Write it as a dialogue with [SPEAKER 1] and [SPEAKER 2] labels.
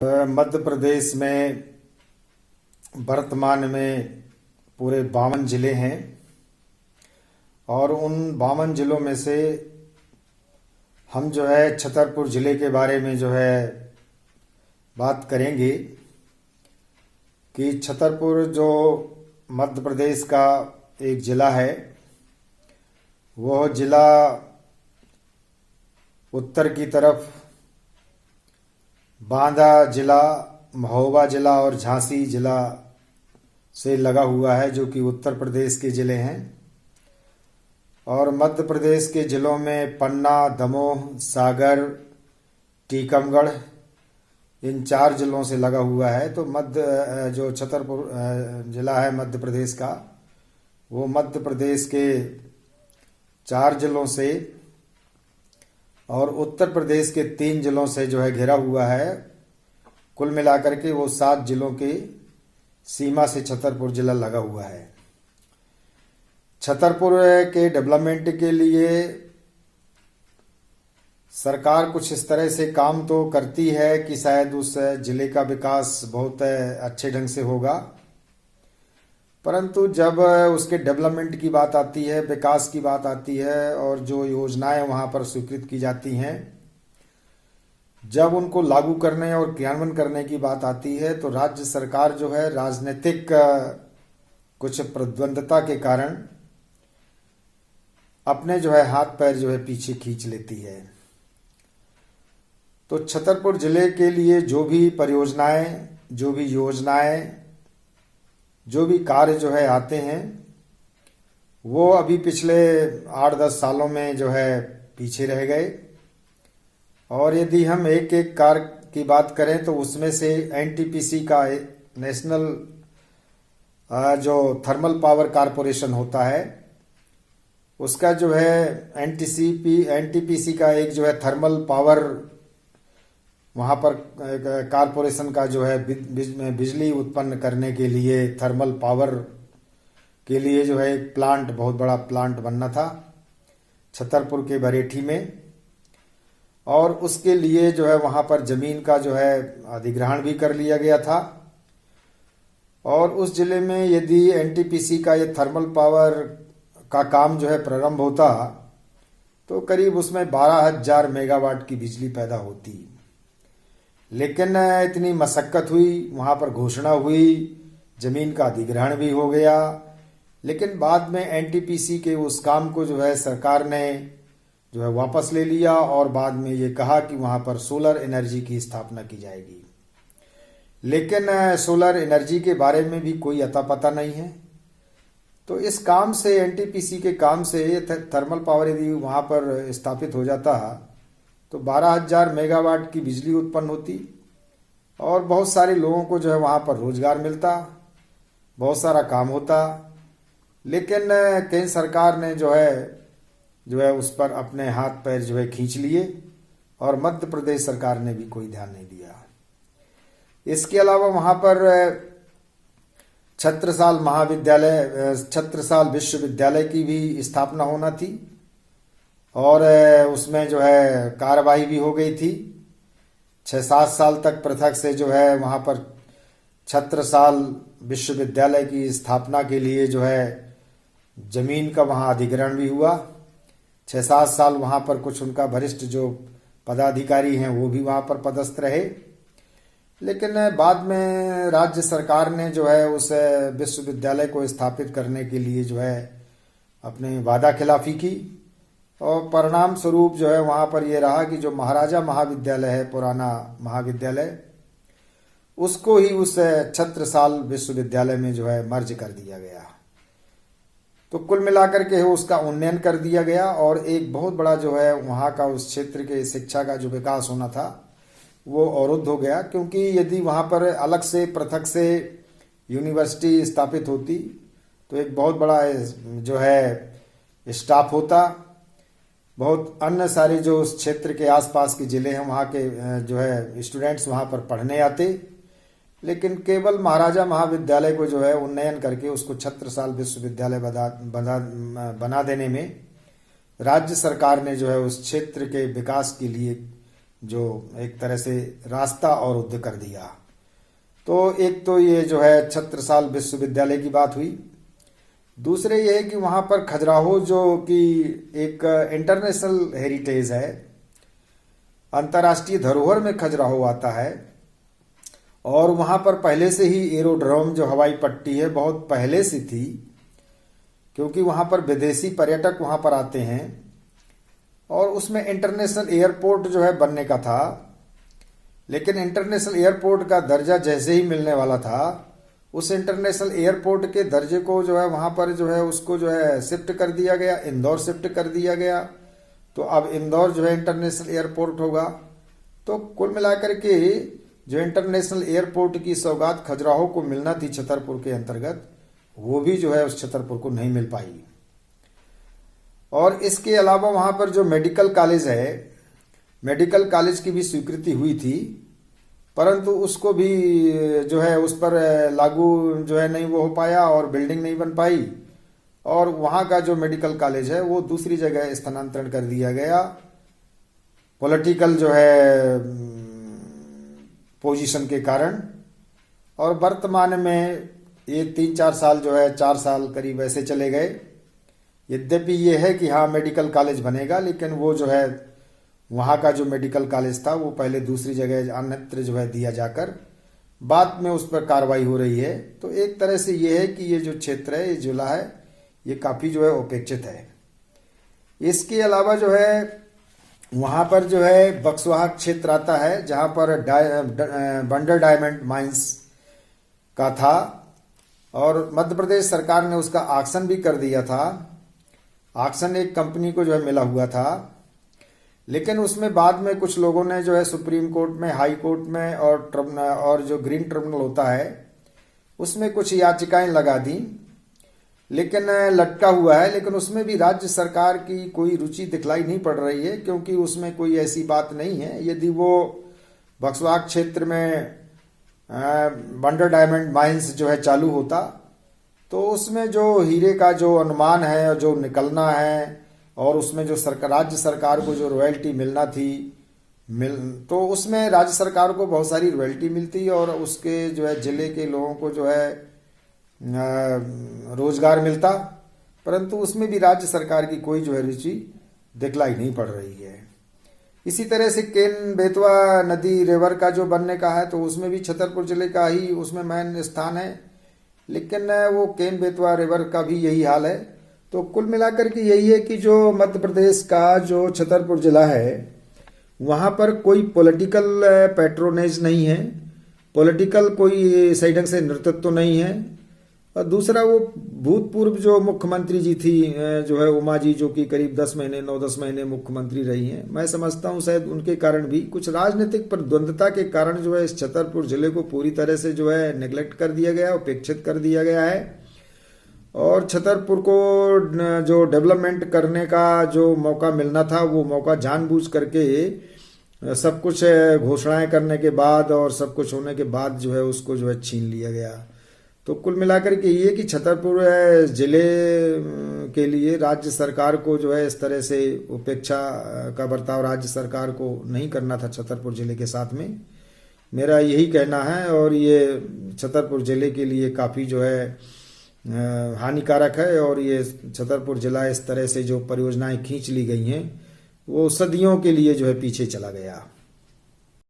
[SPEAKER 1] मध्य प्रदेश में वर्तमान में पूरे 52 जिले हैं और उन 52 जिलों में से हम जो है छतरपुर जिले के बारे में जो है बात करेंगे कि छतरपुर जो मध्य प्रदेश का एक ज़िला है, वह ज़िला उत्तर की तरफ बांदा जिला, महोबा जिला और झांसी जिला से लगा हुआ है, जो कि उत्तर प्रदेश के ज़िले हैं। और मध्य प्रदेश के ज़िलों में पन्ना, दमोह, सागर, टीकमगढ़, इन 4 जिलों से लगा हुआ है। तो जो छतरपुर ज़िला है मध्य प्रदेश का, वो मध्य प्रदेश के 4 जिलों से और उत्तर प्रदेश के 3 जिलों से जो है घिरा हुआ है। कुल मिलाकर के वो 7 जिलों की सीमा से छतरपुर जिला लगा हुआ है। छतरपुर के डेवलपमेंट के लिए सरकार कुछ इस तरह से काम तो करती है कि शायद उस जिले का विकास बहुत अच्छे ढंग से होगा, परंतु जब उसके डेवलपमेंट की बात आती है, विकास की बात आती है और जो योजनाएं वहां पर स्वीकृत की जाती हैं, जब उनको लागू करने और क्रियान्वयन करने की बात आती है, तो राज्य सरकार जो है राजनीतिक कुछ प्रतिद्वंद्विता के कारण अपने जो है हाथ पैर जो है पीछे खींच लेती है। तो छतरपुर जिले के लिए जो भी परियोजनाएं, जो भी योजनाएं, जो भी कार्य जो है आते हैं, वो अभी पिछले 8-10 सालों में जो है पीछे रह गए। और यदि हम एक एक कार्य की बात करें तो उसमें से एनटीपीसी का नेशनल जो थर्मल पावर कारपोरेशन होता है, उसका जो है एनटीपीसी का एक जो है थर्मल पावर, वहाँ पर कारपोरेशन का जो है बिजली उत्पन्न करने के लिए, थर्मल पावर के लिए जो है एक प्लांट, बहुत बड़ा प्लांट बनना था छतरपुर के बरेठी में। और उसके लिए जो है वहाँ पर ज़मीन का जो है अधिग्रहण भी कर लिया गया था। और उस ज़िले में यदि एनटीपीसी का ये थर्मल पावर का काम जो है प्रारंभ होता, तो करीब उसमें 12,000 मेगावाट की बिजली पैदा होती। लेकिन इतनी मशक्क़त हुई, वहाँ पर घोषणा हुई, ज़मीन का अधिग्रहण भी हो गया, लेकिन बाद में एनटीपीसी के उस काम को जो है सरकार ने जो है वापस ले लिया और बाद में ये कहा कि वहाँ पर सोलर एनर्जी की स्थापना की जाएगी। लेकिन सोलर एनर्जी के बारे में भी कोई अता पता नहीं है। तो इस काम से, एनटीपीसी के काम से थर्मल पावर यदि वहाँ पर स्थापित हो जाता तो 12,000 मेगावाट की बिजली उत्पन्न होती और बहुत सारे लोगों को जो है वहाँ पर रोजगार मिलता, बहुत सारा काम होता। लेकिन केंद्र सरकार ने जो है उस पर अपने हाथ पैर जो है खींच लिए और मध्य प्रदेश सरकार ने भी कोई ध्यान नहीं दिया। इसके अलावा वहाँ पर छत्रसाल विश्वविद्यालय की भी स्थापना होना थी और उसमें जो है कार्यवाही भी हो गई थी। 6-7 साल तक पृथक से जो है वहाँ पर छत्रसाल विश्वविद्यालय की स्थापना के लिए जो है जमीन का वहाँ अधिग्रहण भी हुआ। 6-7 साल वहाँ पर कुछ उनका वरिष्ठ जो पदाधिकारी हैं वो भी वहाँ पर पदस्थ रहे। लेकिन बाद में राज्य सरकार ने जो है उस विश्वविद्यालय को स्थापित करने के लिए जो है अपनी वादा खिलाफी की और परिणाम स्वरूप जो है वहाँ पर ये रहा कि जो महाराजा महाविद्यालय है, पुराना महाविद्यालय, उसको ही उस छत्रसाल विश्वविद्यालय में जो है मर्ज कर दिया गया। तो कुल मिलाकर के उसका उन्नयन कर दिया गया और एक बहुत बड़ा जो है वहाँ का उस क्षेत्र के शिक्षा का जो विकास होना था वो अवरुद्ध हो गया। क्योंकि यदि वहाँ पर अलग से पृथक से यूनिवर्सिटी स्थापित होती तो एक बहुत बड़ा जो है स्टाफ होता, बहुत अन्य सारे जो उस क्षेत्र के आसपास के ज़िले हैं वहाँ के जो है स्टूडेंट्स वहाँ पर पढ़ने आते। लेकिन केवल महाराजा महाविद्यालय को जो है उन्नयन करके उसको छत्रसाल विश्वविद्यालय बना देने में राज्य सरकार ने जो है उस क्षेत्र के विकास के लिए जो एक तरह से रास्ता अवरुद्ध कर दिया। तो एक तो ये जो है छत्रसाल विश्वविद्यालय की बात हुई। दूसरे ये है कि वहाँ पर खजुराहो जो कि एक इंटरनेशनल हेरिटेज है, अंतर्राष्ट्रीय धरोहर में खजुराहो आता है। और वहाँ पर पहले से ही एरोड्रोम जो हवाई पट्टी है बहुत पहले से थी, क्योंकि वहाँ पर विदेशी पर्यटक वहाँ पर आते हैं। और उसमें इंटरनेशनल एयरपोर्ट जो है बनने का था, लेकिन इंटरनेशनल एयरपोर्ट का दर्जा जैसे ही मिलने वाला था, उस इंटरनेशनल एयरपोर्ट के दर्जे को जो है वहाँ पर जो है उसको जो है शिफ्ट कर दिया गया, इंदौर शिफ्ट कर दिया गया। तो अब इंदौर जो है इंटरनेशनल एयरपोर्ट होगा। तो कुल मिलाकर के जो इंटरनेशनल एयरपोर्ट की सौगात खजुराहो को मिलना थी छतरपुर के अंतर्गत, वो भी जो है उस छतरपुर को नहीं मिल पाई। और इसके अलावा वहाँ पर जो मेडिकल कॉलेज है, मेडिकल कॉलेज की भी स्वीकृति हुई थी, परंतु उसको भी जो है उस पर लागू जो है नहीं वो हो पाया और बिल्डिंग नहीं बन पाई। और वहाँ का जो मेडिकल कॉलेज है वो दूसरी जगह स्थानांतरण कर दिया गया, पॉलिटिकल जो है पोजीशन के कारण। और वर्तमान में ये 3-4 साल जो है 4 साल करीब ऐसे चले गए। यद्यपि ये है कि हाँ मेडिकल कॉलेज बनेगा, लेकिन वो जो है वहाँ का जो मेडिकल कॉलेज था वो पहले दूसरी जगह अन्यत्र जो है दिया जाकर बाद में उस पर कार्रवाई हो रही है। तो एक तरह से ये है कि ये जो क्षेत्र है, ये जिला है, ये काफ़ी जो है उपेक्षित है। इसके अलावा जो है वहाँ पर जो है बक्सवाहा क्षेत्र आता है, जहाँ पर बंडर डायमंड माइंस का था और मध्य प्रदेश सरकार ने उसका ऑक्शन भी कर दिया था। ऑक्शन एक कंपनी को जो है मिला हुआ था, लेकिन उसमें बाद में कुछ लोगों ने जो है सुप्रीम कोर्ट में, हाई कोर्ट में और जो ग्रीन ट्रिब्यूनल होता है उसमें कुछ याचिकाएं लगा दी, लेकिन लटका हुआ है। लेकिन उसमें भी राज्य सरकार की कोई रुचि दिखलाई नहीं पड़ रही है, क्योंकि उसमें कोई ऐसी बात नहीं है। यदि वो बक्सवाहा क्षेत्र में बंडर डायमंड माइंस जो है चालू होता, तो उसमें जो हीरे का जो अनुमान है और जो निकलना है, और उसमें जो राज्य सरकार को जो रॉयल्टी मिलना थी तो उसमें राज्य सरकार को बहुत सारी रॉयल्टी मिलती और उसके जो है जिले के लोगों को जो है रोजगार मिलता, परंतु उसमें भी राज्य सरकार की कोई जो है रुचि दिखलाई नहीं पड़ रही है। इसी तरह से केन बेतवा नदी रिवर का जो बनने का है, तो उसमें भी छतरपुर जिले का ही उसमें मेन स्थान है, लेकिन वो केन बेतवा रिवर का भी यही हाल है। तो कुल मिलाकर के यही है कि जो मध्य प्रदेश का जो छतरपुर जिला है, वहाँ पर कोई पॉलिटिकल पैट्रोनेज नहीं है, पॉलिटिकल कोई सही ढंग से नेतृत्व नहीं है। और दूसरा वो भूतपूर्व जो मुख्यमंत्री जी थी जो है उमा जी, जो कि करीब 9-10 महीने मुख्यमंत्री रही हैं, मैं समझता हूँ शायद उनके कारण भी कुछ राजनीतिक प्रतिद्वंद्विता के कारण जो है इस छतरपुर जिले को पूरी तरह से जो है नेग्लेक्ट कर दिया गया, उपेक्षित कर दिया गया है। और छतरपुर को जो डेवलपमेंट करने का जो मौका मिलना था, वो मौका जानबूझ करके सब कुछ घोषणाएं करने के बाद और सब कुछ होने के बाद जो है उसको जो है छीन लिया गया। तो कुल मिलाकर के ये कि छतरपुर जिले के लिए राज्य सरकार को जो है इस तरह से उपेक्षा का बर्ताव राज्य सरकार को नहीं करना था छतरपुर जिले के साथ में, मेरा यही कहना है। और ये छतरपुर जिले के लिए काफ़ी जो है हानिकारक है। और ये छतरपुर जिला इस तरह से जो परियोजनाएं खींच ली गई हैं, वो सदियों के लिए जो है पीछे चला गया।